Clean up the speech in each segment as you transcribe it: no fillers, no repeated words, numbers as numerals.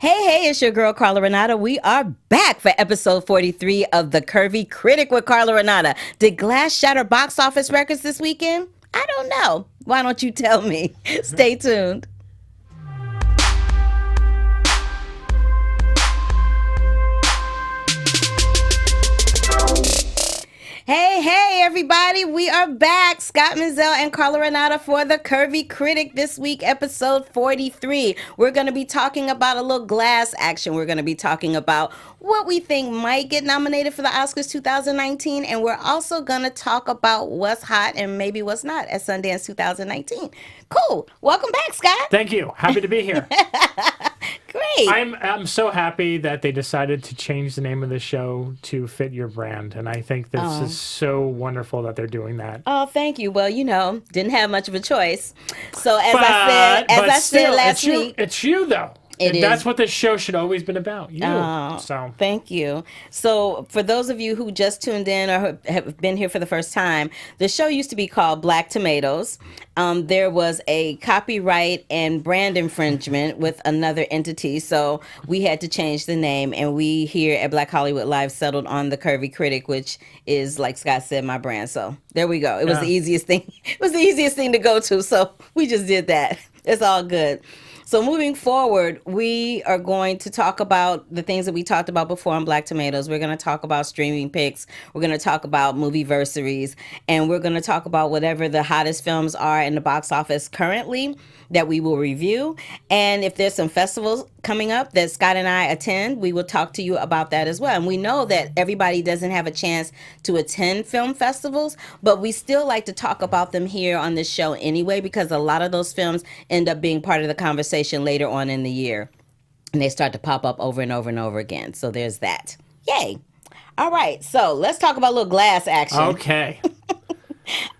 Hey, it's your girl, Carla Renata. We are back for episode 43 of the Curvy Critic with Carla Renata. Did Glass shatter box office records this weekend? I don't know. Why don't you tell me? Stay tuned. Hey, everybody. We are back. Scott Menzel and Carla Renata for the Curvy Critic this week, episode 43. We're going to be talking about a little Glass action. We're going to be talking about what we think might get nominated for the Oscars 2019. And we're also going to talk about what's hot and maybe what's not at Sundance 2019. Cool. Welcome back, Scott. Thank you. Happy to be here. Great. I'm so happy that they decided to change the name of the show to fit your brand, and I think this is so wonderful that they're doing that. Oh, thank you. Well, didn't have much of a choice. So as I said last week, it's you though. That's what this show should always been about. You. So thank you. So for those of you who just tuned in or have been here for the first time, the show used to be called Black Tomatoes. There was a copyright and brand infringement with another entity, so we had to change the name. And we here at Black Hollywood Live settled on the Curvy Critic, which is, like Scott said, my brand. So there we go. It was the easiest thing. It was the easiest thing to go to. So we just did that. It's all good. So moving forward, we are going to talk about the things that we talked about before on Black Tomatoes. We're going to talk about streaming picks. We're going to talk about movieversaries. And we're going to talk about whatever the hottest films are in the box office currently that we will review. And if there's some festivals coming up that Scott and I attend, we will talk to you about that as well. And we know that everybody doesn't have a chance to attend film festivals, but we still like to talk about them here on this show anyway, because a lot of those films end up being part of the conversation later on in the year. And they start to pop up over and over and over again. So there's that. Yay. All right. So let's talk about a little Glass action. okay.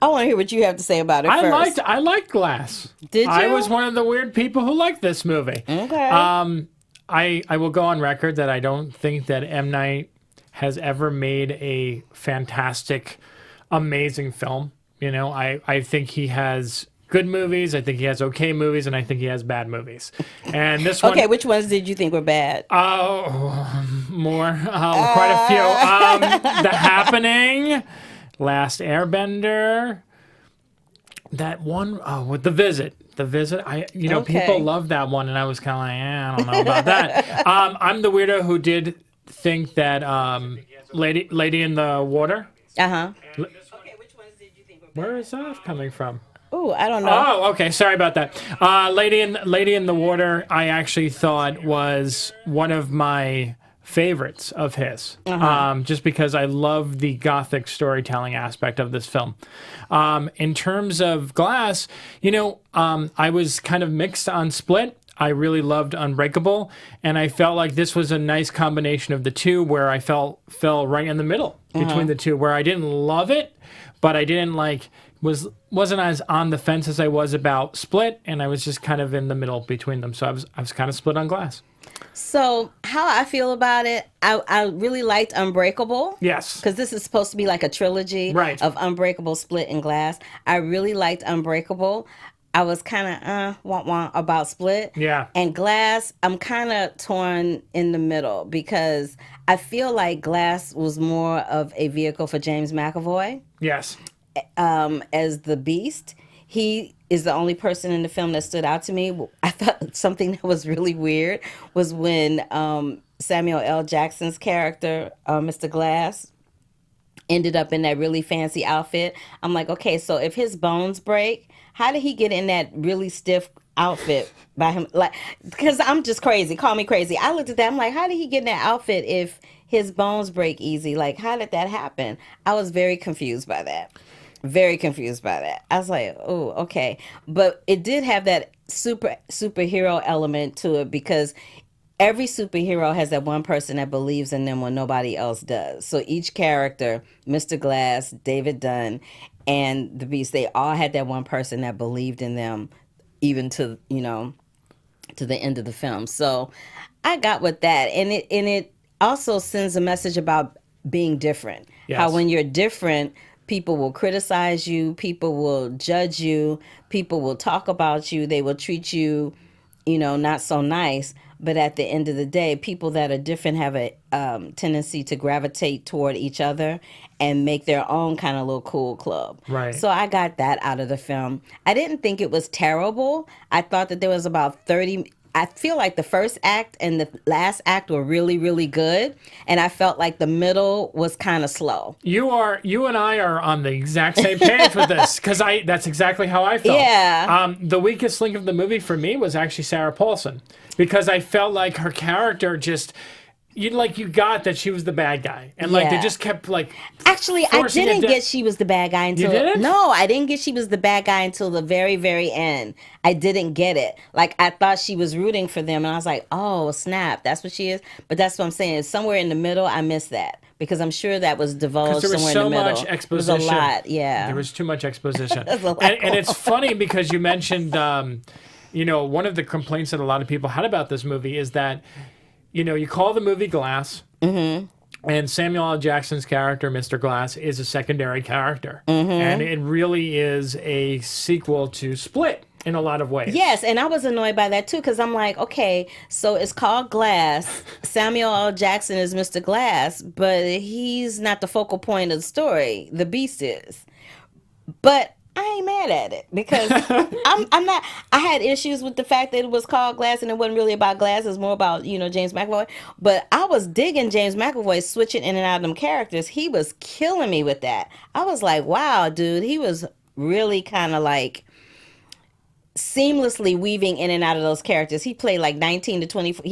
I want to hear what you have to say about it first. I liked Glass. Did you? I was one of the weird people who liked this movie. Okay. I will go on record that I don't think that M. Night has ever made a fantastic, amazing film. I think he has good movies, I think he has okay movies, and I think he has bad movies. And this one... Okay, which ones did you think were bad? More. Quite a few. The Happening, Last Airbender, that one with The Visit. The Visit, people love that one, and I was kind of like, I don't know about that. I'm the weirdo who did think that Lady in the Water. Uh-huh. Okay, which ones did you think were bad? Where is that coming from? Oh, I don't know. Oh, okay. Sorry about that. Lady in the Water, I actually thought was one of my favorites of his, just because I love the gothic storytelling aspect of this film. In terms of Glass, I was kind of mixed on Split. I really loved Unbreakable, and I felt like this was a nice combination of the two, where I fell right in the middle between the two, where I didn't love it, but I didn't wasn't as on the fence as I was about Split, and I was just kind of in the middle between them. So I was kind of split on Glass. So how I feel about it, I really liked Unbreakable. Yes. Because this is supposed to be like a trilogy of Unbreakable, Split, and Glass. I really liked Unbreakable. I was kind of wah about Split. Yeah. And Glass, I'm kind of torn in the middle, because I feel like Glass was more of a vehicle for James McAvoy. Yes. As the Beast. He is the only person in the film that stood out to me. I thought something that was really weird was when Samuel L. Jackson's character, Mr. Glass, ended up in that really fancy outfit. I'm like, okay, so if his bones break, how did he get in that really stiff outfit by him? Like, because I'm just crazy. Call me crazy. I looked at that. I'm like, how did he get in that outfit if his bones break easy? Like, how did that happen? I was very confused by that. Very confused by that. I was like, oh, okay. But it did have that superhero element to it, because every superhero has that one person that believes in them when nobody else does. So each character, Mr. Glass, David Dunn, and the Beast, they all had that one person that believed in them, even to the end of the film. So I got with that. And it also sends a message about being different. Yes. How when you're different, people will criticize you, people will judge you, people will talk about you, they will treat you, not so nice. but at the end of the day, people that are different have a tendency to gravitate toward each other and make their own kind of little cool club. Right. So I got that out of the film. I didn't think it was terrible. I thought that there was about 30. I feel like the first act and the last act were really, really good, and I felt like the middle was kind of slow. You and I are on the exact same page with this, because that's exactly how I felt. Yeah. The weakest link of the movie for me was actually Sarah Paulson, because I felt like her character just, you got that she was the bad guy, and like they Yeah. just kept like. Actually, I forcing didn't it get she was the bad guy until. You didn't? No, I didn't get she was the bad guy until the very, very end. I didn't get it. Like, I thought she was rooting for them, and I was like, oh, snap, that's what she is. But that's what I'm saying. Somewhere in the middle, I missed that, because I'm sure that was divulged There was somewhere so in the middle. much exposition. It was a lot, yeah. There was too much exposition. There's a lot And it's funny because you mentioned, one of the complaints that a lot of people had about this movie is that, you call the movie Glass, and Samuel L. Jackson's character, Mr. Glass, is a secondary character. And it really is a sequel to Split in a lot of ways. Yes, and I was annoyed by that too, because I'm like, okay, so it's called Glass. Samuel L. Jackson is Mr. Glass, but he's not the focal point of the story. The Beast is. But I ain't mad at it, because I'm not. I had issues with the fact that it was called Glass and it wasn't really about glass. It was more about James McAvoy. But I was digging James McAvoy switching in and out of them characters. He was killing me with that. I was like, wow, dude, he was really kind of like seamlessly weaving in and out of those characters. He played like 19 to 24.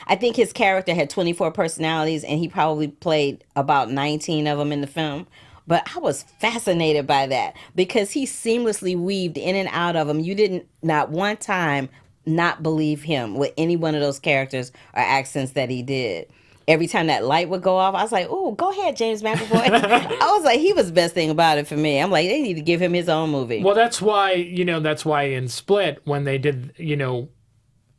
I think his character had 24 personalities, and he probably played about 19 of them in the film. But I was fascinated by that, because he seamlessly weaved in and out of them. You didn't, not one time, not believe him with any one of those characters or accents that he did. Every time that light would go off, I was like, "Oh, go ahead, James McAvoy." I was like, he was the best thing about it for me. I'm like, they need to give him his own movie. Well, that's why in Split, when they did,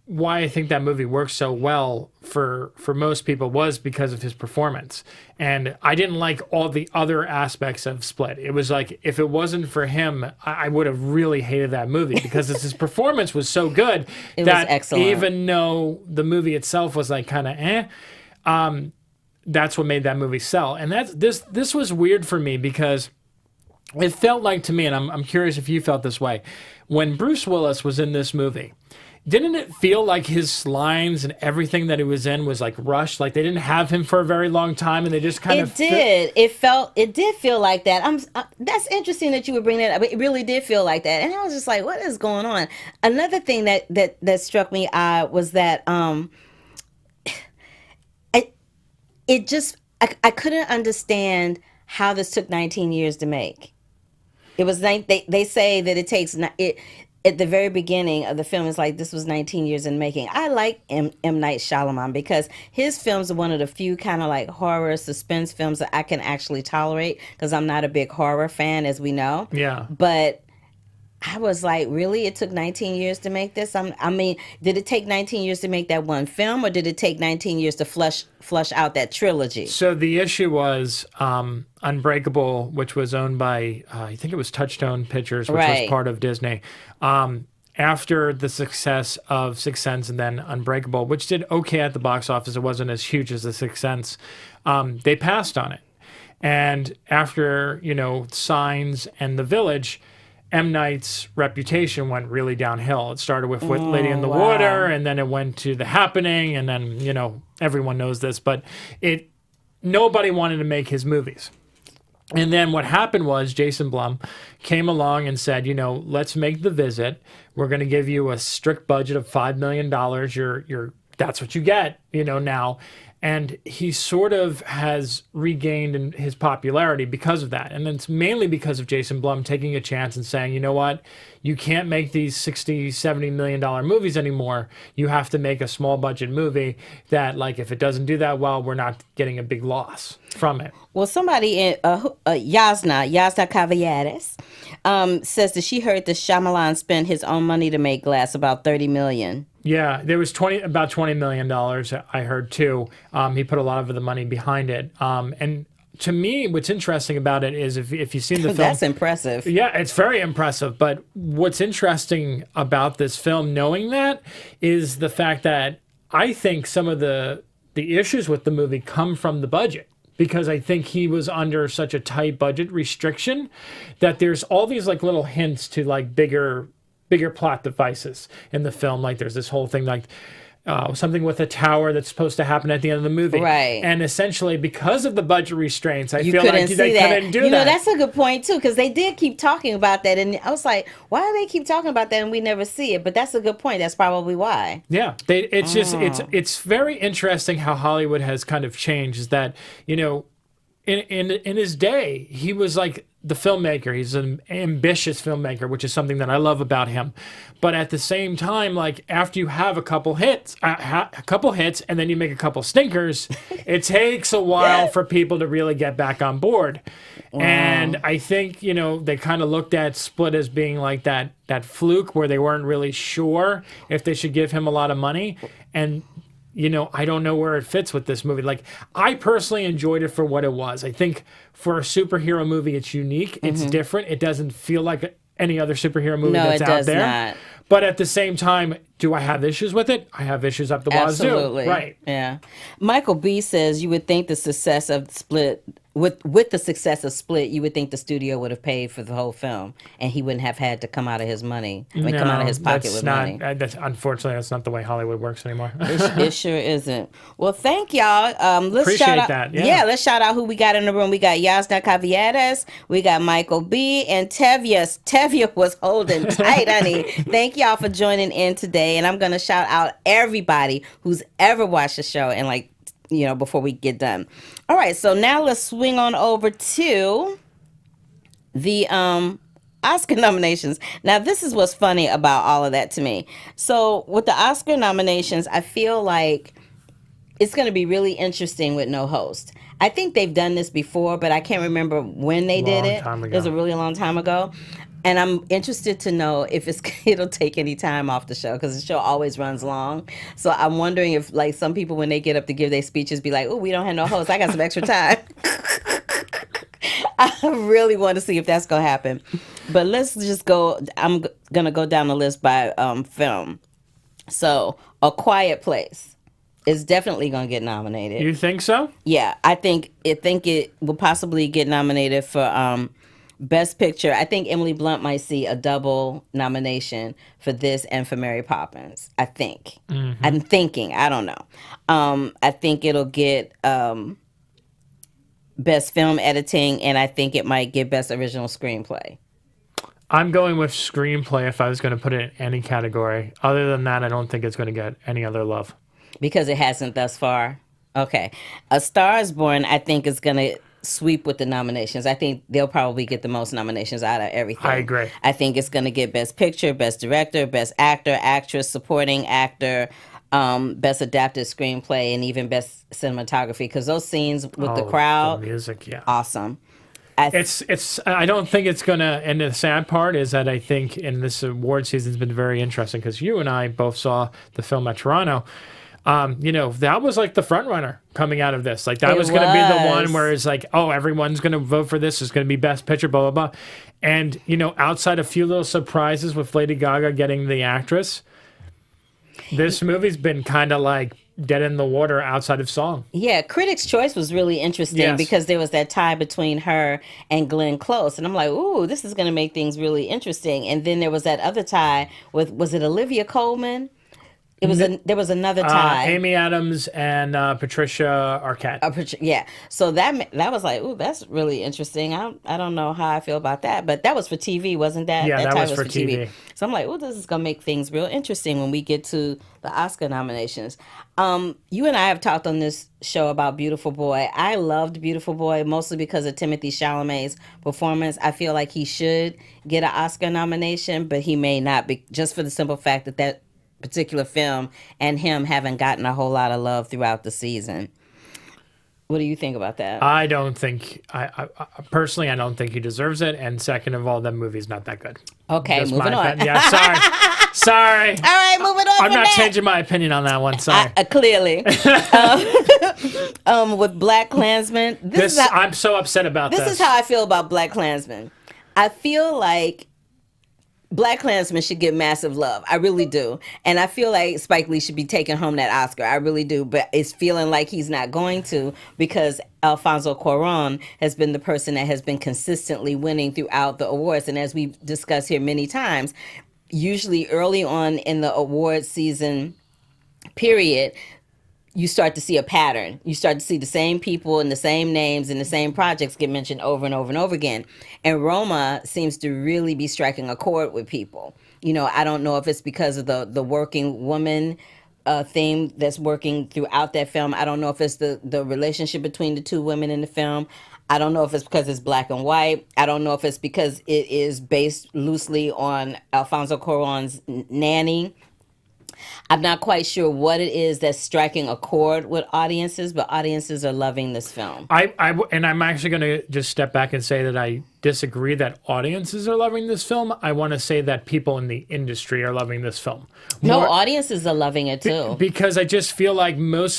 why I think that movie works so well for most people was because of his performance. And I didn't like all the other aspects of Split. It was like, if it wasn't for him, I would have really hated that movie, because his performance was so good It that was excellent. even though the movie itself was like kind of that's what made that movie sell. And this was weird for me, because it felt like to me, and I'm curious if you felt this way, when Bruce Willis was in this movie, didn't it feel like his lines and everything that he was in was like rushed? Like they didn't have him for a very long time, and they just kind of. It did. It did feel like that. That's interesting that you would bring that up. It really did feel like that, and I was just like, "What is going on?" Another thing that struck me odd was that I couldn't understand how this took 19 years to make. It was they say that it takes it. At the very beginning of the film, it's like this was 19 years in making. I like M. Night Shyamalan, because his films are one of the few kind of like horror suspense films that I can actually tolerate, because I'm not a big horror fan, as we know. Yeah. But I was like, really? It took 19 years to make this? I mean, did it take 19 years to make that one film, or did it take 19 years to flush out that trilogy? So the issue was Unbreakable, which was owned by, I think it was Touchstone Pictures, which was part of Disney. After the success of Sixth Sense and then Unbreakable, which did okay at the box office, it wasn't as huge as the Sixth Sense, they passed on it. And after, Signs and The Village, M. Night's reputation went really downhill. It started with Lady in the Water, and then it went to The Happening, and then, everyone knows this, but nobody wanted to make his movies. And then what happened was Jason Blum came along and said, let's make The Visit. We're going to give you a strict budget of $5 million. That's what you get, now. And he sort of has regained his popularity because of that. And it's mainly because of Jason Blum taking a chance and saying, you know what, you can't make these $60, $70 million movies anymore. You have to make a small budget movie that, like, if it doesn't do that well, we're not getting a big loss from it. Well, somebody in Yasna Cavallares, says that she heard that Shyamalan spent his own money to make Glass, about $30 million. Yeah, there was about $20 million, I heard, too. He put a lot of the money behind it. And to me, what's interesting about it is if you've seen the film... That's impressive. Yeah, it's very impressive. But what's interesting about this film, knowing that, is the fact that I think some of the issues with the movie come from the budget. Because I think he was under such a tight budget restriction that there's all these like little hints to like bigger plot devices in the film. Like there's this whole thing like something with a tower that's supposed to happen at the end of the movie. Right. And essentially because of the budget restraints, I You feel couldn't like see they that. couldn't do You know, that. that's a good point too, because they did keep talking about that, and I was like, why do they keep talking about that and we never see it? But that's a good point. That's probably why. Yeah, it's just it's very interesting how Hollywood has kind of changed. Is that, you know, in his day, he was like the filmmaker. He's an ambitious filmmaker, which is something that I love about him. But at the same time, like after you have a couple hits, and then you make a couple stinkers, it takes a while for people to really get back on board. Wow. And I think, you know, they kind of looked at Split as being like that fluke where they weren't really sure if they should give him a lot of money. And you know, I don't know where it fits with this movie. Like, I personally enjoyed it for what it was. I think for a superhero movie, it's unique. It's different. It doesn't feel like any other superhero movie that's out there. Not. But at the same time, do I have issues with it? I have issues up the wazoo. Absolutely. Right. Yeah. Michael B says you would think the success of Split with the success of Split, you would think the studio would have paid for the whole film, and he wouldn't have had to come out of his money, come out of his pocket with money. Unfortunately, that's not the way Hollywood works anymore. It sure isn't. Well, thank y'all. Let's Appreciate shout out, that. Yeah. Let's shout out who we got in the room. We got Yasna Caviedes, we got Michael B, and Tevya. Tevya was holding tight, honey. Thank y'all for joining in today, and I'm gonna shout out everybody who's ever watched the show and like, you know, before we get done. All right, so now let's swing on over to the Oscar nominations. Now, this is what's funny about all of that to me. So with the Oscar nominations, I feel like it's going to be really interesting with no host. I think they've done this before, but I can't remember when they did it. It was a really long time ago. And I'm interested to know if it'll take any time off the show, because the show always runs long. So I'm wondering if, like, some people, when they get up to give their speeches, be like, oh, we don't have no host. I got some extra time. I really want to see if that's going to happen. But let's just go. I'm going to go down the list by film. So A Quiet Place is definitely going to get nominated. You think so? Yeah, I think it will possibly get nominated for Best Picture. I think Emily Blunt might see a double nomination for this and for Mary Poppins. I think. Mm-hmm. I'm thinking. I don't know. I think it'll get Best Film Editing, and I think it might get Best Original Screenplay. I'm going with screenplay if I was going to put it in any category. Other than that, I don't think it's going to get any other love. Because it hasn't thus far? Okay. A Star is Born, I think, is going to sweep with the nominations. I think they'll probably get the most nominations out of everything. I agree. I think it's going to get Best Picture, Best Director, Best Actor, Actress, Supporting Actor, Best Adapted Screenplay, and even Best Cinematography, because those scenes with the crowd, the music, yeah, awesome. I don't think it's gonna. And the sad part is that I think in this award season has been very interesting, because you and I both saw the film at Toronto. You know, that was like the front runner coming out of this. Like that was going to be the one where it's like, oh, everyone's going to vote for this. It's going to be Best Picture, blah, blah, blah. And, you know, outside a few little surprises with Lady Gaga getting the actress, this movie's been kind of like dead in the water outside of song. Yeah, Critics' Choice was really interesting because there was that tie between her and Glenn Close. And I'm like, ooh, this is going to make things really interesting. And then there was that other tie with, was it Olivia Colman? There was another tie. Amy Adams and Patricia Arquette. Yeah. So that was like, ooh, that's really interesting. I don't know how I feel about that, but that was for TV, wasn't that? Yeah, that was for TV. So I'm like, oh, this is gonna make things real interesting when we get to the Oscar nominations. You and I have talked on this show about Beautiful Boy. I loved Beautiful Boy mostly because of Timothée Chalamet's performance. I feel like he should get an Oscar nomination, but he may not, be, just for the simple fact that particular film and him haven't gotten a whole lot of love throughout the season. What do you think about that? I don't think, I personally, I don't think he deserves it. And second of all, that movie's not that good. Okay, just moving on. Yeah, sorry. All right, moving on. I'm not changing my opinion on that one. Sorry. Clearly. With Black Klansman, I'm so upset about this. This is how I feel about Black Klansman. I feel like Black Klansman should get massive love. I really do. And I feel like Spike Lee should be taking home that Oscar. I really do. But it's feeling like he's not going to because Alfonso Cuarón has been the person that has been consistently winning throughout the awards. And as we've discussed here many times, usually early on in the award season period, you start to see a pattern. You start to see the same people and the same names and the same projects get mentioned over and over and over again. And Roma seems to really be striking a chord with people. You know, I don't know if it's because of the working woman theme that's working throughout that film. I don't know if it's the relationship between the two women in the film. I don't know if it's because it's black and white. I don't know if it's because it is based loosely on Alfonso Cuarón's Nanny. I'm not quite sure what it is that's striking a chord with audiences, but audiences are loving this film. And I'm actually going to just step back and say that I disagree that audiences are loving this film. I want to say that people in the industry are loving this film. No, audiences are loving it too. Because I just feel like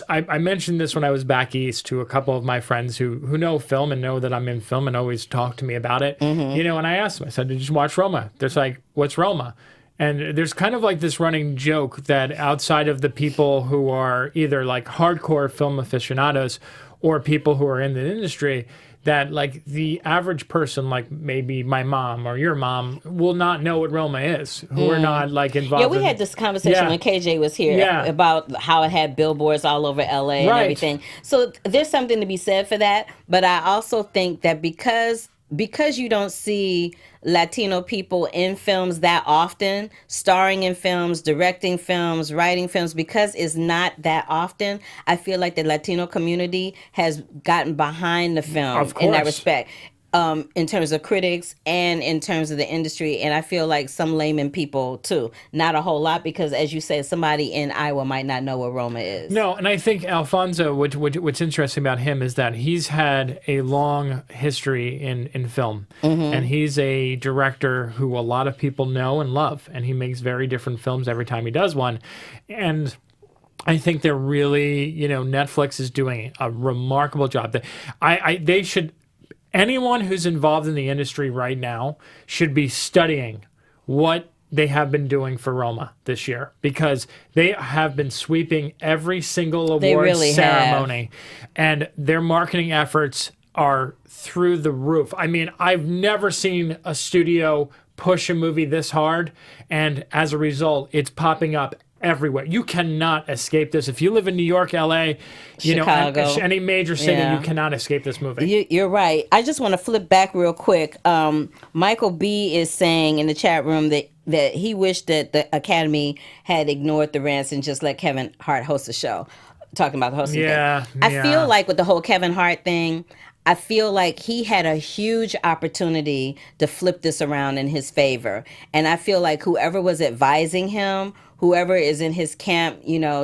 I mentioned this when I was back east to a couple of my friends who know film and know that I'm in film and always talk to me about it. Mm-hmm. You know, and I asked them, I said, did you watch Roma? They're like, what's Roma? And there's kind of like this running joke that outside of the people who are either like hardcore film aficionados or people who are in the industry, that like the average person, like maybe my mom or your mom, will not know what Roma is, who are not like involved. Yeah, we had this conversation when KJ was here about how it had billboards all over LA and everything. So there's something to be said for that. But I also think that because you don't see Latino people in films that often, starring in films, directing films, writing films, because it's not that often, I feel like the Latino community has gotten behind the film in that respect. In terms of critics and in terms of the industry, and I feel like some layman people too. Not a whole lot, because as you said, somebody in Iowa might not know what Roma is. No, and I think Alfonso, what's interesting about him is that he's had a long history in film, and he's a director who a lot of people know and love, and he makes very different films every time he does one, and I think they're really, Netflix is doing a remarkable job. They should. Anyone who's involved in the industry right now should be studying what they have been doing for Roma this year, because they have been sweeping every single award ceremony, and their marketing efforts are through the roof. I mean, I've never seen a studio push a movie this hard, and as a result, it's popping up everywhere. You cannot escape this. If you live in New York, LA, Chicago, any major city, you cannot escape this movie. You're right. I just want to flip back real quick. Michael B is saying in the chat room that he wished that the Academy had ignored the rants and just let Kevin Hart host the show. Talking about the hosting thing. I feel like with the whole Kevin Hart thing, I feel like he had a huge opportunity to flip this around in his favor. And I feel like whoever was advising him, whoever is in his camp,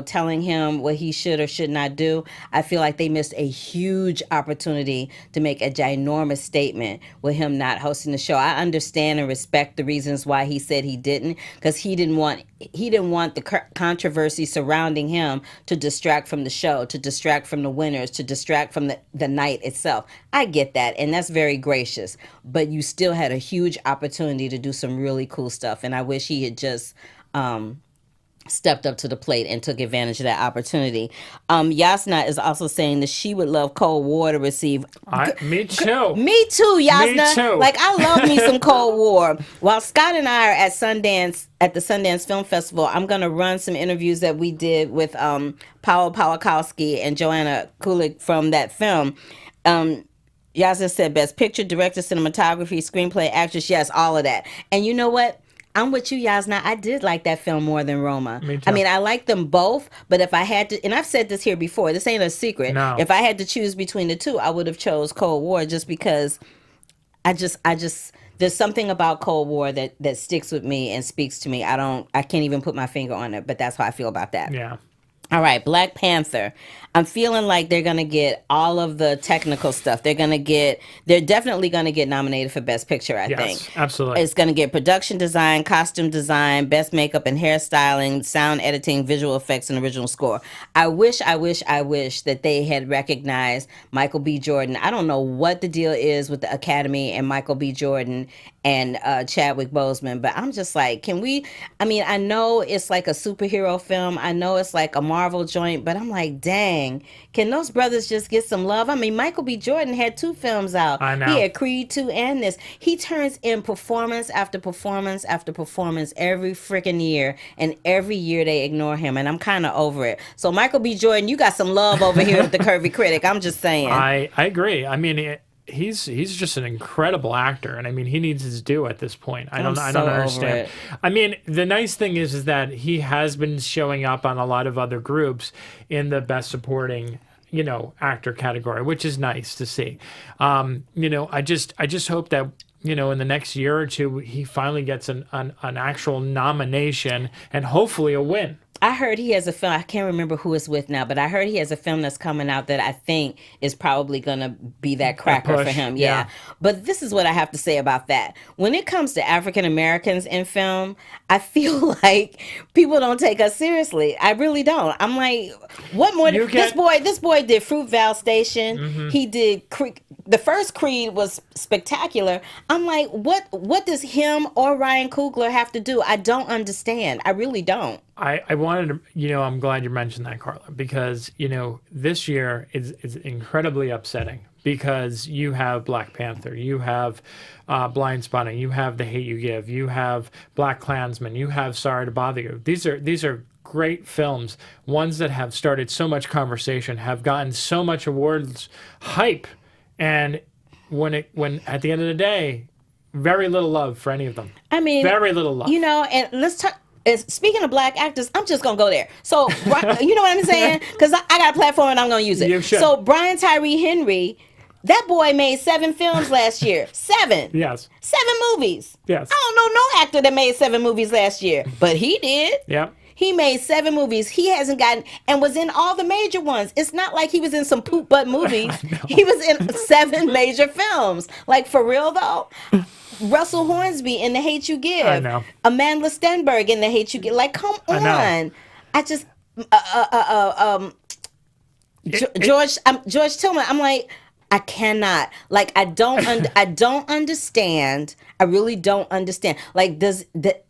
telling him what he should or should not do, I feel like they missed a huge opportunity to make a ginormous statement with him not hosting the show. I understand and respect the reasons why he said he didn't, because he didn't want the controversy surrounding him to distract from the show, to distract from the winners, to distract from the night itself. I get that, and that's very gracious. But you still had a huge opportunity to do some really cool stuff, and I wish he had just stepped up to the plate and took advantage of that opportunity. Yasna is also saying that she would love Cold War to receive. Me too. Me too, Yasna. Me too. Like, I love me some Cold War. While Scott and I are at the Sundance Film Festival, I'm going to run some interviews that we did with Paweł Pawlikowski and Joanna Kulik from that film. Yasna said best picture, director, cinematography, screenplay, actress. Yes, all of that. And you know what? I'm with you, Yasna. I did like that film more than Roma. Me too. I mean, I like them both, but if I had to, and I've said this here before, this ain't a secret. No. If I had to choose between the two, I would have chose Cold War, just because I just there's something about Cold War that sticks with me and speaks to me. I can't even put my finger on it, but that's how I feel about that. Yeah. All right, Black Panther. I'm feeling like they're going to get all of the technical stuff. They're definitely going to get nominated for Best Picture, I think. Yes, absolutely. It's going to get production design, costume design, best makeup and hairstyling, sound editing, visual effects, and original score. I wish that they had recognized Michael B. Jordan. I don't know what the deal is with the Academy and Michael B. Jordan and Chadwick Boseman. But I'm just like, can we? I mean, I know it's like a superhero film. I know it's like a Marvel joint, but I'm like, dang, can those brothers just get some love? I mean, Michael B. Jordan had 2 films out. I He know. had Creed 2 and this. He turns in performance after performance after performance every freaking year, and every year they ignore him, and I'm kind of over it. So Michael B. Jordan, you got some love over here at the Curvy Critic. I'm just saying. I agree. I mean, he's just an incredible actor, and I mean, he needs his due at this point. I don't so over understand. it. I mean, the nice thing is that he has been showing up on a lot of other groups in the best supporting, actor category, which is nice to see. I just hope that, in the next year or two, he finally gets an actual nomination and hopefully a win. I heard he has a film. I can't remember who it's with now, but I heard he has a film that's coming out that I think is probably going to be that cracker for him. Yeah. But this is what I have to say about that. When it comes to African Americans in film, I feel like people don't take us seriously. I really don't. I'm like, what more? This boy did Fruitvale Station. Mm-hmm. He did the first Creed was spectacular. I'm like, what does him or Ryan Coogler have to do? I don't understand. I really don't. I wanted to, I'm glad you mentioned that, Carla, because, this year is incredibly upsetting because you have Black Panther, you have Blind Spotting, you have The Hate U Give, you have Black Klansman, you have Sorry to Bother You. These are great films, ones that have started so much conversation, have gotten so much awards hype, and when at the end of the day, very little love for any of them. I mean, very little love. And let's talk. Speaking of black actors, I'm just gonna go there. So you know what I'm saying? Because I got a platform and I'm gonna use it. You should. So Brian Tyree Henry, that boy made 7 films last year. 7. Yes. 7 movies. Yes. I don't know no actor that made 7 movies last year, but he did. Yep. He made 7 movies. He hasn't gotten, and was in all the major ones. It's not like he was in some poop butt movies. He was in 7 major films. Like, for real though. Russell Hornsby in The Hate U Give. I know. Amanda Stenberg in The Hate U Give. Like, come on. I just George Tillman. I'm like, I cannot. Like, I don't understand. I really don't understand. Like, does it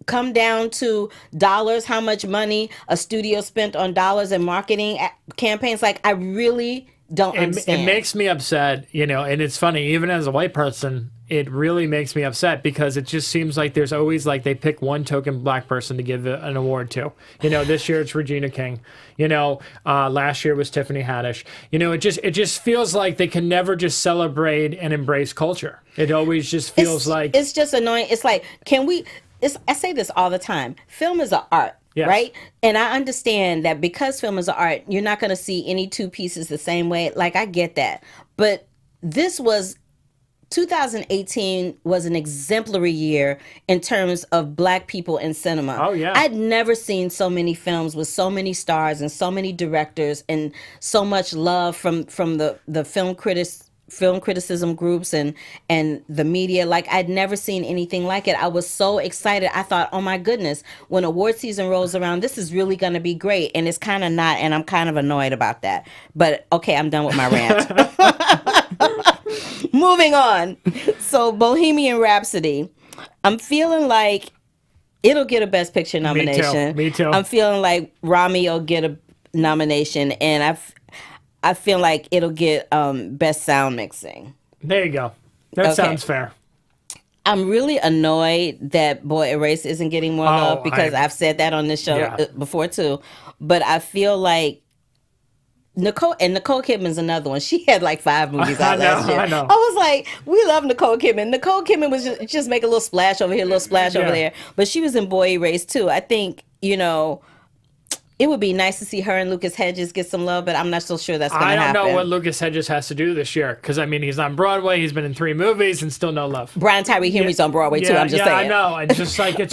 come down to dollars? How much money a studio spent on dollars and marketing campaigns? Like, I really don't understand. It makes me upset, and it's funny, even as a white person, it really makes me upset because it just seems like there's always like they pick one token black person to give an award to. This year it's Regina King. Last year was Tiffany Haddish. It just feels like they can never just celebrate and embrace culture. It always just feels like it's just annoying. It's like, I say this all the time. Film is an art. Yes. Right? And I understand that because film is an art, you're not going to see any 2 pieces the same way. Like, I get that. But 2018 was an exemplary year in terms of black people in cinema. Oh, yeah. I'd never seen so many films with so many stars and so many directors and so much love from the film criticism groups and the media. Like, I'd never seen anything like it. I was so excited. I thought, oh my goodness, when award season rolls around, this is really going to be great. And it's kind of not, and I'm kind of annoyed about that. But okay, I'm done with my rant. Moving on. So Bohemian Rhapsody, I'm feeling like it'll get a Best Picture nomination. Me too. I'm feeling like Rami will get a nomination, and I feel like it'll get Best Sound Mixing. There you go. That sounds fair. I'm really annoyed that Boy Erased isn't getting more love because I've said that on this show before too. But I feel like Nicole Kidman's another one. She had like 5 movies out last year. I know. I was like, we love Nicole Kidman. Nicole Kidman was just make a little splash over here, a little splash over there. But she was in Boy Erased too. I think, it would be nice to see her and Lucas Hedges get some love, but I'm not so sure that's going to happen. I don't know what Lucas Hedges has to do this year because, I mean, he's on Broadway. He's been in 3 movies and still no love. Brian Tyree Henry's on Broadway, too. I'm just saying. I know. It's just like... And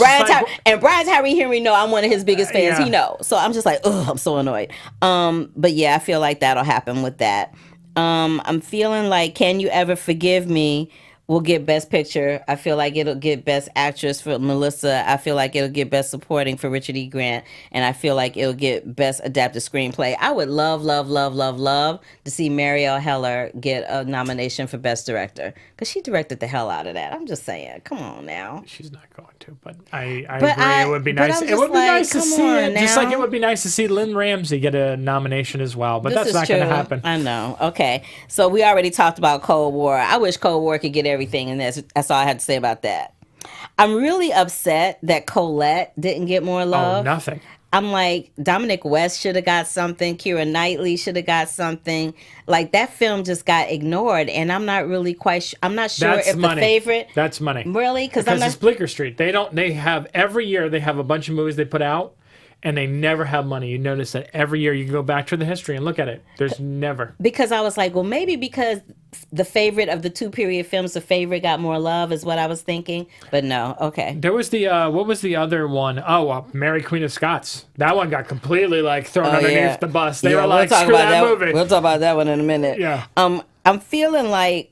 Brian Tyree Henry, I'm one of his biggest fans. He knows. So I'm just like, ugh, I'm so annoyed. But yeah, I feel like that'll happen with that. I'm feeling like Can You Ever Forgive Me will get Best Picture. I feel like it'll get Best Actress for Melissa. I feel like it'll get Best Supporting for Richard E. Grant. And I feel like it'll get Best Adapted Screenplay. I would love, love, love, love, love to see Marielle Heller get a nomination for Best Director. Because she directed the hell out of that. I'm just saying. Come on now. She's not going to, but I agree. It would be nice. It would be like, nice to see it. now. Just like it would be nice to see Lynn Ramsey get a nomination as well. But that's not going to happen. I know. Okay. So we already talked about Cold War. I wish Cold War could get everything, and that's all I had to say about that. I'm really upset that Colette didn't get more love. Oh, nothing. I'm like, Dominic West should have got something. Keira Knightley should have got something. Like, that film just got ignored, and I'm not really quite I'm not sure That's if money. the favorite. That's money. Really? Because I'm not. it's Bleecker Street. They have every year they have a bunch of movies they put out, and they never have money. You notice that every year you can go back to the history and look at it. There's never. Because I was like, well, maybe because the favorite of the two period films, the favorite got more love, is what I was thinking. But no, okay. There was the what was the other one? Oh, Mary Queen of Scots. That one got completely like thrown underneath the bus. They were like, screw that movie. We'll talk about that one in a minute. Yeah. I'm feeling like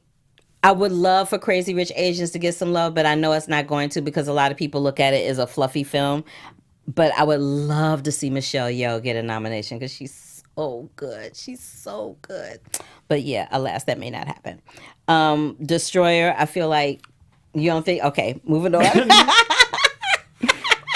I would love for Crazy Rich Asians to get some love, but I know it's not going to because a lot of people look at it as a fluffy film. But I would love to see Michelle Yeoh get a nomination because she's so good. She's so good. But yeah, alas, that may not happen. Destroyer, I feel like you don't think. Okay, moving on.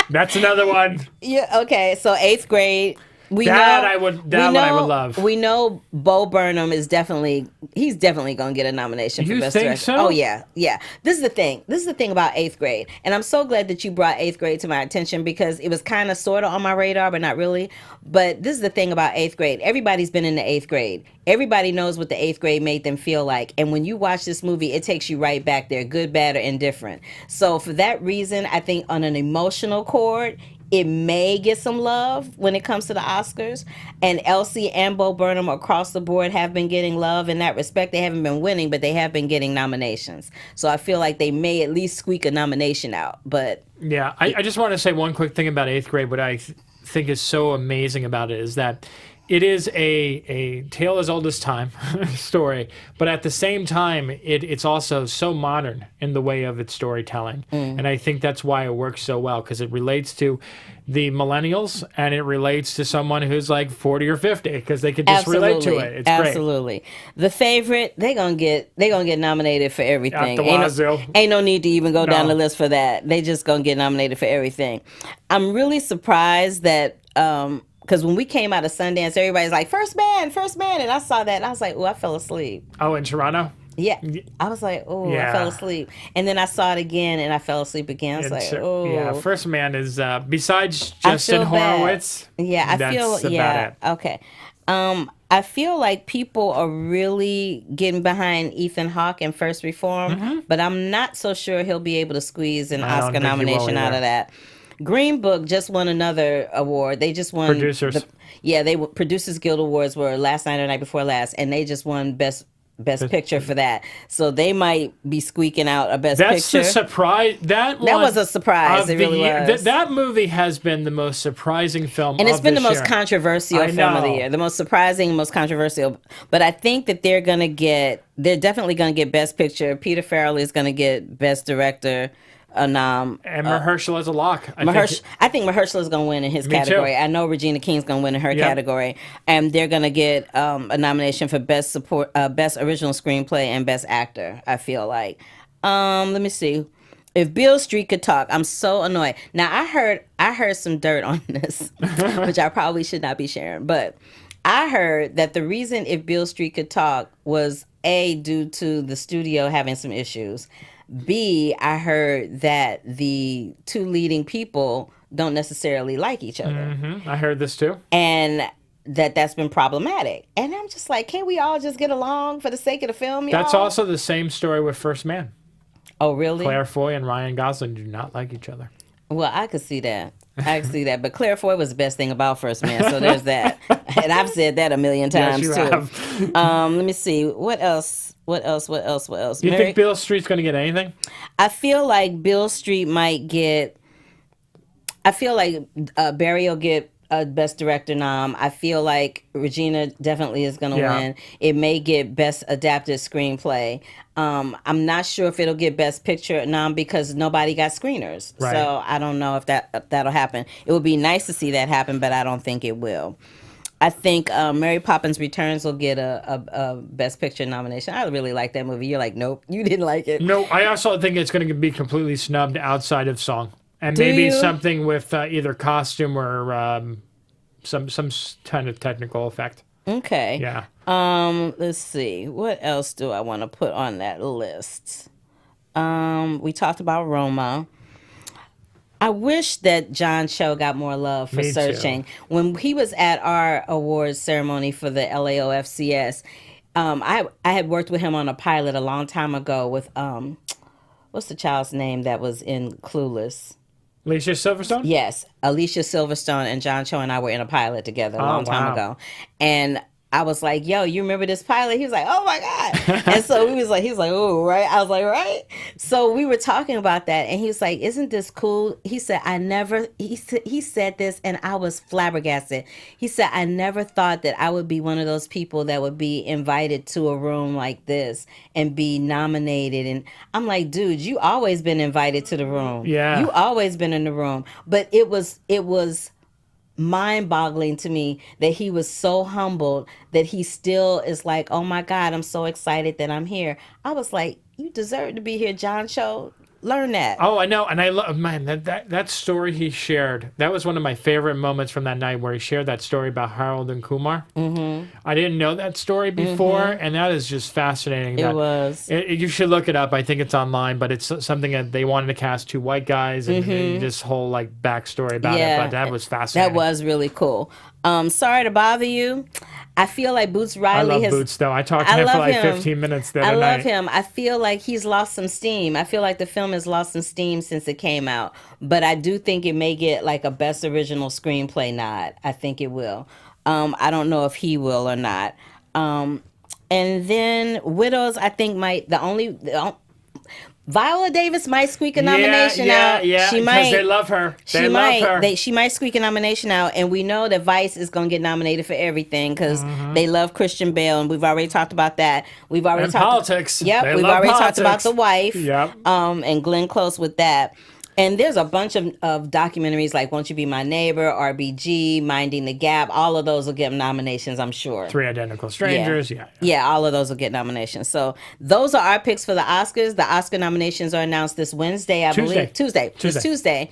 That's another one. Yeah. Okay. So 8th grade. I would love. We know Bo Burnham is definitely going to get a nomination for Best Director. So? Oh yeah. This is the thing about 8th grade, and I'm so glad that you brought 8th grade to my attention because it was kind of sort of on my radar, but not really. But this is the thing about 8th grade. Everybody's been in the 8th grade. Everybody knows what the 8th grade made them feel like, and when you watch this movie, it takes you right back there, good, bad, or indifferent. So for that reason, I think on an emotional chord, it may get some love when it comes to the Oscars. And Elsie and Bo Burnham across the board have been getting love in that respect. They haven't been winning, but they have been getting nominations. So I feel like they may at least squeak a nomination out. But yeah, I just want to say one quick thing about 8th grade. What I think is so amazing about it is that it is a tale as old as time story, but at the same time, it's also so modern in the way of its storytelling. And I think that's why it works so well, because it relates to the millennials and it relates to someone who's like 40 or 50, because they could just relate to it. It's absolutely great. The favorite, they gonna get nominated for everything. Ain't no need to even go down the list for that. They just gonna get nominated for everything. I'm really surprised that because when we came out of Sundance, everybody's like, first man. And I saw that, and I was like, oh, I fell asleep. Oh, in Toronto? Yeah. I was like, oh, yeah. I fell asleep. And then I saw it again, and I fell asleep again. I was like, oh. Yeah, First Man is, besides Justin Horowitz, that's about it. Okay. I feel like people are really getting behind Ethan Hawke in First Reform, but I'm not so sure he'll be able to squeeze an Oscar nomination out of that. Green Book just won another award. They just won Producers. Producers Guild Awards were last night or night before last, and they just won Best Picture for that. So they might be squeaking out a Best Picture. That's the surprise. That was a surprise. It really was. That movie has been the most surprising film and it's been the most year. Controversial film of the year. The most surprising, most controversial. But I think that they're definitely going to get Best Picture. Peter Farrelly is going to get Best Director. And Mahershala is a lock. I think Mahershala is going to win in his category. Too. I know Regina King's going to win in her category, and they're going to get a nomination for Best Original Screenplay and Best Actor. I feel like. Let me see. If Beale Street could talk, I'm so annoyed. Now I heard some dirt on this, which I probably should not be sharing, but I heard that the reason If Beale Street Could Talk was due to the studio having some issues. B, I heard that the two leading people don't necessarily like each other. I heard this too. And that's been problematic. And I'm just like, can't we all just get along for the sake of the film, y'all? That's also the same story with First Man. Oh, really? Claire Foy and Ryan Gosling do not like each other. Well, I could see that. But Claire Foy was the best thing about First Man, so there's that. And I've said that a million times, yes, too. Let me see. What else? Do you think Beale Street's going to get anything? I feel like Beale Street might get... I feel like Barry will get a Best Director nom. I feel like Regina definitely is going to Yeah. win. It may get Best Adapted Screenplay. I'm not sure if it'll get Best Picture nom because nobody got screeners. Right. So I don't know if that'll happen. It would be nice to see that happen, but I don't think it will. I think Mary Poppins Returns will get a Best Picture nomination. I really like that movie. You're like, nope, you didn't like it. No, I also think it's going to be completely snubbed outside of song, and Do maybe you? something with either costume or some kind of technical effect. Okay. Yeah. Let's see. What else do I want to put on that list? We talked about Roma. I wish that John Cho got more love for Me too. Searching. When he was at our awards ceremony for the LAOFCS, I had worked with him on a pilot a long time ago with what's the child's name that was in Clueless? Alicia Silverstone? Yes, Alicia Silverstone and John Cho and I were in a pilot together a Oh, long time wow. ago, and I was like, "Yo, you remember this pilot?" He was like, "Oh my god!" And so he was like, "Oh, right." I was like, "Right." So we were talking about that, and he was like, "Isn't this cool?" He said, "I never." He said this, and I was flabbergasted. He said, "I never thought that I would be one of those people that would be invited to a room like this and be nominated." And I'm like, "Dude, you always been invited to the room. Yeah. You always been in the room." But it was mind-boggling to me that he was so humbled that he still is like, "Oh my god, I'm so excited that I'm here." I was like, "You deserve to be here, John Cho. Learn that." Oh, I know, and I love, man, that story he shared. That was one of my favorite moments from that night, where he shared that story about Harold and Kumar. Mm-hmm. I didn't know that story before, and that is just fascinating. It was. You should look it up. I think it's online, but it's something that they wanted to cast two white guys, and this whole like backstory about it. But that was fascinating. That was really cool. Sorry to bother you. I feel like Boots I Riley love Boots though. I talked to him for like 15 minutes the other night. I love him. I feel like he's lost some steam. I feel like the film has lost some steam since it came out. But I do think it may get like a Best Original Screenplay nod. I think it will. I don't know if he will or not. And then Widows, I think Viola Davis might squeak a nomination out. Yeah, She because might. they love her. They love her. She might squeak a nomination out, and we know that Vice is going to get nominated for everything because they love Christian Bale, and we've already talked about that. We've already And talked politics. Yep, They we've love already talked politics. about The Wife. Yep. And Glenn Close with that. And there's a bunch of documentaries like Won't You Be My Neighbor, RBG, Minding the Gap. All of those will get nominations, I'm sure. Three Identical Strangers. Yeah. Yeah, all of those will get nominations. So those are our picks for the Oscars. The Oscar nominations are announced this Wednesday, I believe. Tuesday. This Tuesday.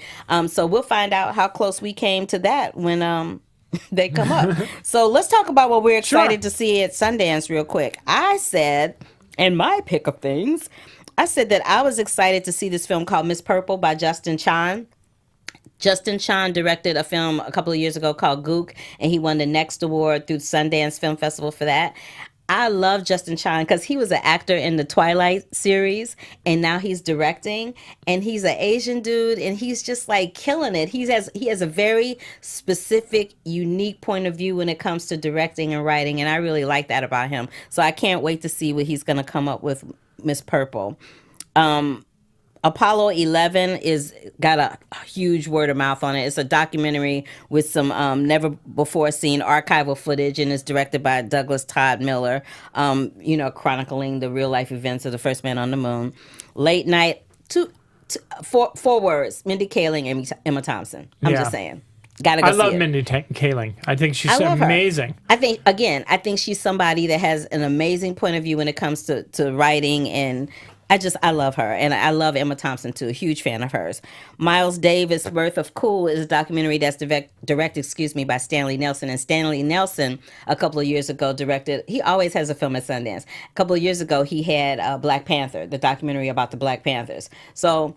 So we'll find out how close we came to that when they come up. So let's talk about what we're excited to see at Sundance real quick. I said, in my pick of things, I said that I was excited to see this film called Miss Purple by Justin Chan. Justin Chan directed a film a couple of years ago called Gook, and he won the Next Award through Sundance Film Festival for that. I love Justin Chan because he was an actor in the Twilight series, and now he's directing, and he's an Asian dude, and he's just like killing it. He has a very specific, unique point of view when it comes to directing and writing, and I really like that about him. So I can't wait to see what he's going to come up with Miss Purple. Apollo 11 is got a huge word of mouth on it. It's a documentary with some never before seen archival footage, and it's directed by Douglas Todd Miller, chronicling the real life events of the first man on the moon. Late night, four words: Mindy Kaling, Emma Thompson. I'm just saying. Gotta go I see love it. Mindy Kaling. I think she's love her. amazing. I think she's somebody that has an amazing point of view when it comes to writing, and I love her, and I love Emma Thompson too. A huge fan of hers. Miles Davis' Birth of Cool is a documentary that's directed by Stanley Nelson. And Stanley Nelson, a couple of years ago, directed. He always has a film at Sundance. A couple of years ago, he had Black Panther, the documentary about the Black Panthers. So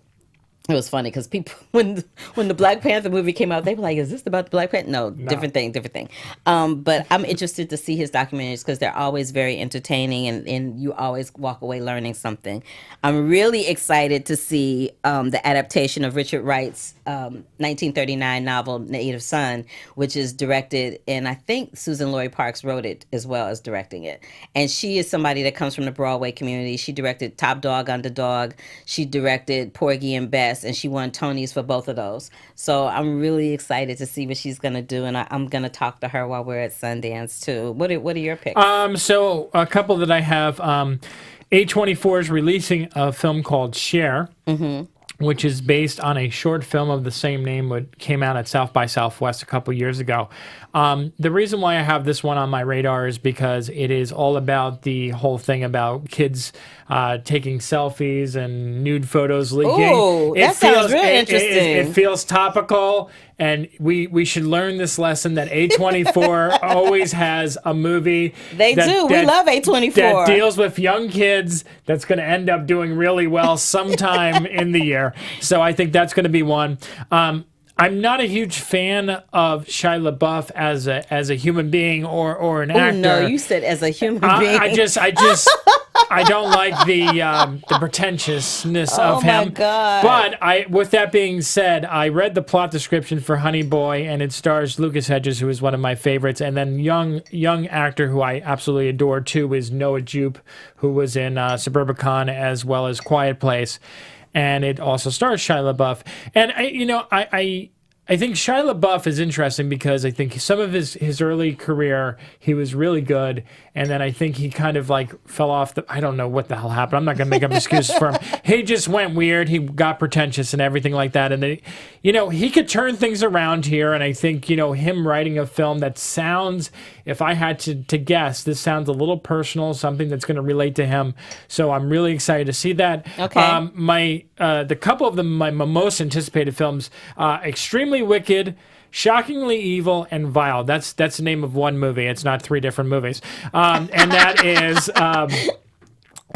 it was funny because people, when the Black Panther movie came out, they were like, "Is this about the Black Panther?" No, different thing. But I'm interested to see his documentaries because they're always very entertaining, and you always walk away learning something. I'm really excited to see the adaptation of Richard Wright's 1939 novel Native Son, which is directed, and I think Susan Laurie Parks wrote it as well as directing it. And she is somebody that comes from the Broadway community. She directed Top Dog, Underdog. She directed Porgy and Bess. Best, and she won Tonys for both of those. So I'm really excited to see what she's gonna do, and I'm gonna talk to her while we're at Sundance too. What are your picks? So a couple that I have. A24 is releasing a film called Share, which is based on a short film of the same name that came out at South by Southwest a couple years ago. The reason why I have this one on my radar is because it is all about the whole thing about kids taking selfies and nude photos leaking. Ooh, that sounds really interesting. It feels topical, and we should learn this lesson that A24 always has a movie. We love A24. That deals with young kids that's going to end up doing really well sometime in the year. So I think that's going to be one. I'm not a huge fan of Shia LaBeouf as a human being or an actor. No, you said as a human being. I don't like the pretentiousness of him. Oh my God! But with that being said, I read the plot description for Honey Boy, and it stars Lucas Hedges, who is one of my favorites, and then young actor who I absolutely adore too is Noah Jupe, who was in Suburbicon as well as Quiet Place. And it also stars Shia LaBeouf. And I think Shia LaBeouf is interesting because I think some of his early career, he was really good. And then I think he kind of like fell off I don't know what the hell happened. I'm not going to make up excuses for him. He just went weird. He got pretentious and everything like that. And then, he could turn things around here. And I think, him writing a film that sounds, if I had to guess, this sounds a little personal, something that's going to relate to him. So I'm really excited to see that. Okay. The couple of my most anticipated films, Extremely Wicked, Shockingly Evil, and Vile. That's the name of one movie. It's not three different movies. And that is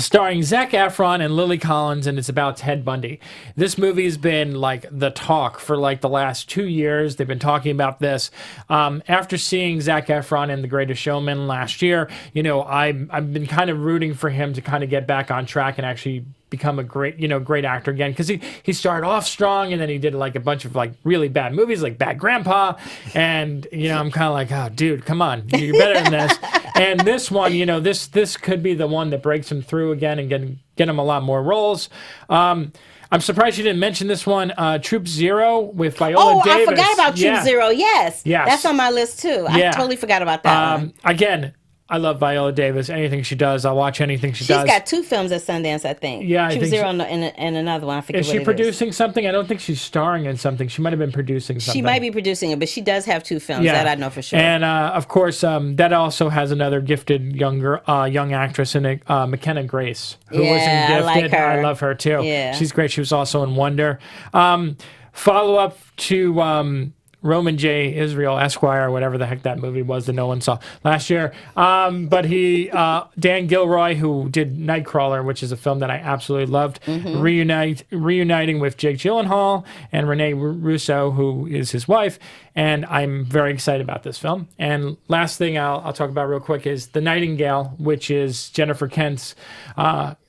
starring Zac Efron and Lily Collins, and it's about Ted Bundy. This movie has been like the talk for like the last 2 years. They've been talking about this. After seeing Zac Efron in The Greatest Showman last year, I've been kind of rooting for him to kind of get back on track and actually become a great actor again, because he started off strong and then he did like a bunch of like really bad movies like Bad Grandpa, and I'm kind of like, oh dude, come on, you're better than this. And this one, this could be the one that breaks him through again and get him a lot more roles. I'm surprised you didn't mention this one, Troop Zero with Viola Davis. I forgot about Troop Zero. Yes, that's on my list too. I totally forgot about that one. Again, I love Viola Davis. Anything she does, I'll watch anything she does. She's got 2 films at Sundance, I think. Yeah, Troop Zero and another one. I forget what it is. Is she producing something? I don't think she's starring in something. She might have been producing something. She might be producing it, but she does have 2 films that I know for sure. And of course, that also has another gifted young actress in it, McKenna Grace, who was in Gifted. I like her. I love her too. Yeah. She's great. She was also in Wonder. Follow up to Roman J. Israel Esquire, whatever the heck that movie was that no one saw last year. But Dan Gilroy, who did Nightcrawler, which is a film that I absolutely loved, reuniting with Jake Gyllenhaal and Renee Russo, who is his wife. And I'm very excited about this film. And last thing I'll talk about real quick is The Nightingale, which is Jennifer Kent's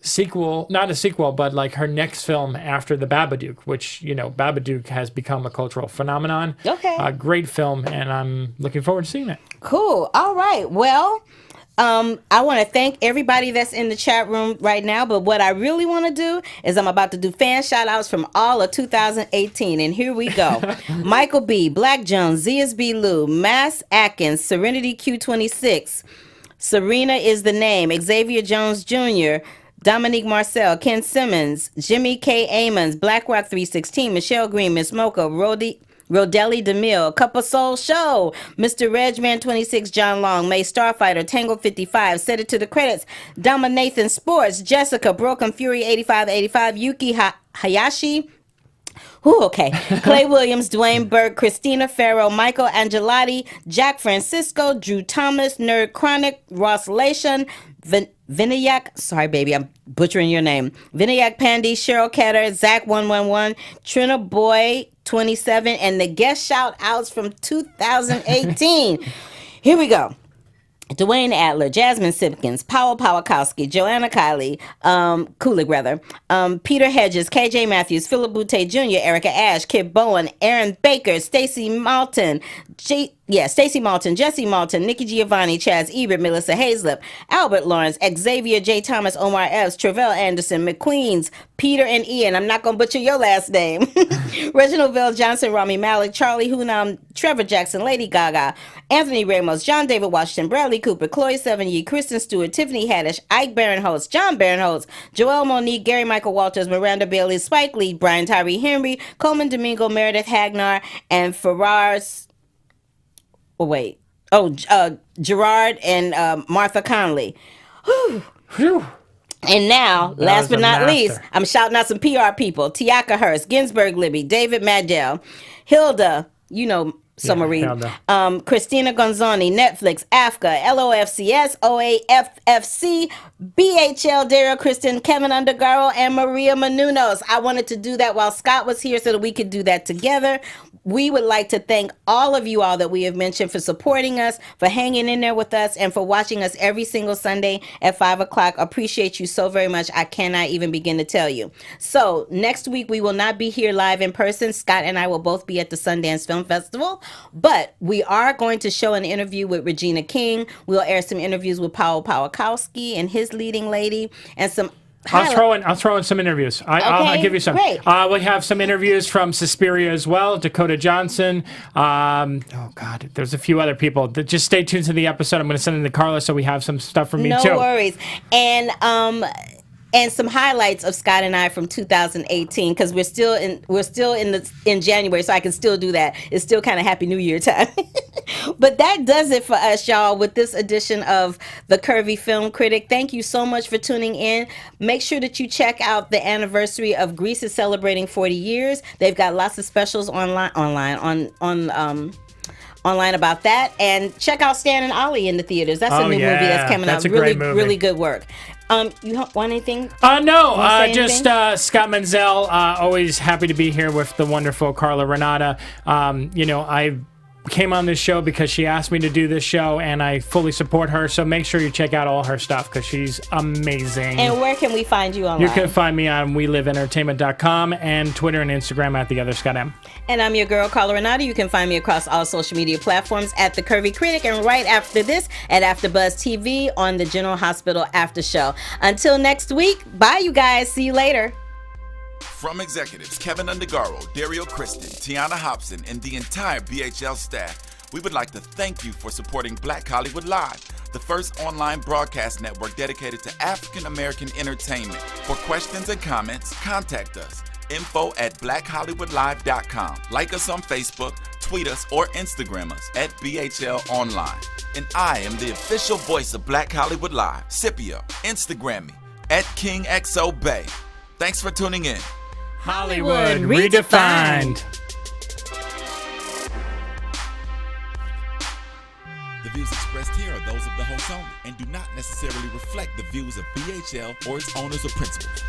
sequel, not a sequel, but like her next film after The Babadook, which, Babadook has become a cultural phenomenon. Okay. A great film, and I'm looking forward to seeing it. Cool. All right. Well, I want to thank everybody that's in the chat room right now, but what I really want to do is I'm about to do fan shout-outs from all of 2018, and here we go. Michael B., Black Jones, ZSB Lou, Mass Atkins, Serenity Q26, Serena is the name, Xavier Jones Jr., Dominique Marcel, Ken Simmons, Jimmy K. Amons, BlackRock 316, Michelle Green, Miss Mocha, Rodelli DeMille, Cup of Soul Show, Mr. Regman 26, John Long, May Starfighter, Tango 55, Set It to the Credits, Dominathan Sports, Jessica, Broken Fury 8585, Yuki Hayashi, okay. Clay Williams, Dwayne Burke, Christina Farrow, Michael Angelotti, Jack Francisco, Drew Thomas, Nerd Chronic, Ross Lation, Vinayak, sorry baby, I'm butchering your name. Vinayak Pandy, Cheryl Ketter, Zach 111, Trina Boy 27, and the guest shout outs from 2018. Here we go. Dwayne Adler, Jasmine Simpkins, Powell Powakowski, Joanna Kulig rather, Peter Hedges, KJ Matthews, Philip Boutte Jr., Erica Ash, Kip Bowen, Aaron Baker, Stacey Malton, Stacey Malton, Jesse Malton, Nikki Giovanni, Chaz Ebert, Melissa Hazlip, Albert Lawrence, Xavier J. Thomas, Omar Epps, Travell Anderson, McQueens, Peter and Ian. I'm not going to butcher your last name. Reginald Vale Johnson, Rami Malik, Charlie Hunnam, Trevor Jackson, Lady Gaga, Anthony Ramos, John David Washington, Bradley Cooper, Chloe Sevigny, Kristen Stewart, Tiffany Haddish, Ike Barinholtz, John Barinholtz, Joel Monique, Gary Michael Walters, Miranda Bailey, Spike Lee, Brian Tyree Henry, Coleman Domingo, Meredith Hagnar, and Gerard and Martha Conley. Whew. And now, That last was but a not master. least, I'm shouting out some PR people. Tiaka Hurst, Ginsburg Libby, David Maddell, Hilda, Summer Reed, Hilda. Christina Gonzoni, Netflix, AFCA, LOFCS, OAFFC, BHL, Daryl Kristen, Keven Undergaro, and Maria Menounos. I wanted to do that while Scott was here so that we could do that together. We would like to thank all of you all that we have mentioned for supporting us, for hanging in there with us, and for watching us every single Sunday at 5 o'clock. Appreciate you so very much. I cannot even begin to tell you. So next week, we will not be here live in person. Scott and I will both be at the Sundance Film Festival, but we are going to show an interview with Regina King. We'll air some interviews with Powell Powakowski and his leading lady, and some I'll throw in some interviews. I'll give you some. Great. We have some interviews from Suspiria as well, Dakota Johnson. Oh, God, there's a few other people. Just stay tuned to the episode. I'm going to send them to Carla so we have some stuff from me, too. No worries. And some highlights of Scott and I from 2018, because we're still in January, so I can still do that. It's still kind of Happy New Year time. But that does it for us, y'all, with this edition of the Curvy Film Critic. Thank you so much for tuning in. Make sure that you check out the anniversary of Grease is celebrating 40 years. They've got lots of specials online about that, and check out Stan and Ollie in the theaters. That's a new movie that's coming out. Really, really good work. You want anything? No, just Scott Menzel. Always happy to be here with the wonderful Carla Renata. I came on this show because she asked me to do this show, and I fully support her. So make sure you check out all her stuff because she's amazing. And where can we find you online? You can find me on WeLiveEntertainment.com and Twitter and Instagram at The Other Scott M. And I'm your girl, Carla Renata. You can find me across all social media platforms at The Curvy Critic, and right after this at AfterBuzz TV on the General Hospital After Show. Until next week, bye, you guys. See you later. From executives Keven Undergaro, Dario Kristen, Tiana Hobson, and the entire BHL staff, we would like to thank you for supporting Black Hollywood Live, the first online broadcast network dedicated to African American entertainment. For questions and comments, contact us. info@blackhollywoodlive.com. Like us on Facebook, tweet us, or Instagram us at BHL Online. And I am the official voice of Black Hollywood Live, Scipio. Instagram me at KingXOBay. Thanks for tuning in. Hollywood Redefined. The views expressed here are those of the host only and do not necessarily reflect the views of BHL or its owners or principals.